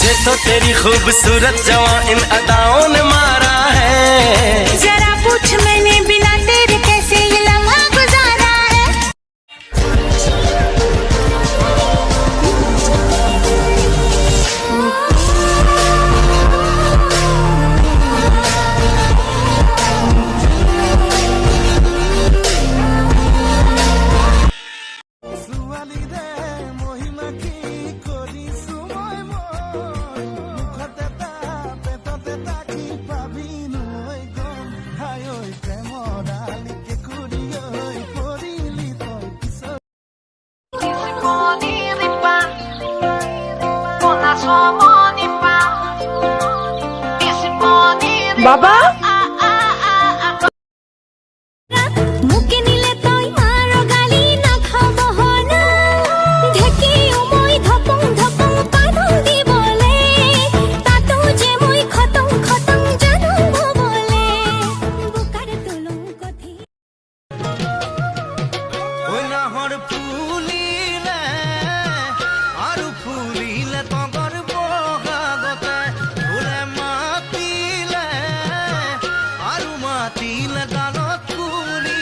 मुझे तो तेरी खूबसूरत जवां इन अदाओं ने मारा है। जरा पूछ मैंने बिना तेरे कैसे ये लम्हा गुजारा है। बाबा मुके निले तोय मारो गाली ना खाबो ना ढेकी ओमय धपং धपं कानू दी बोले तातो जे মই खतम खतम जानू बोले बुकार तुलुं कथि ओय नाहर फुलिले आरु फुलिले तगर बगागते फुले मातिले आरु मातिले गाনত कुली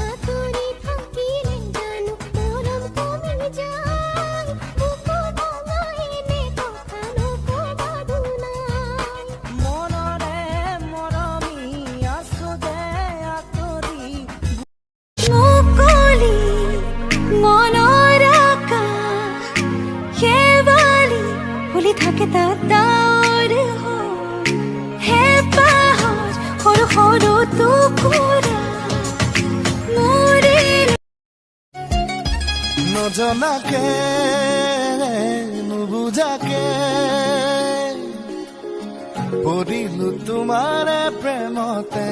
आतुरी থাকিলে জানো মরম কমে যায় বুকু ভাঙাইনে কখনো কবাদু নাই মনরে মরমি আসুদে আতরি মুকলি মনৰ আকাশ কেৱলি ফুলি থাকে তাত ডাৱৰ হে পাহৰ সৰু সৰু টুকুৰা নজনাকে নুবুজাকে পৰিলো তোমাৰ প্ৰেমতে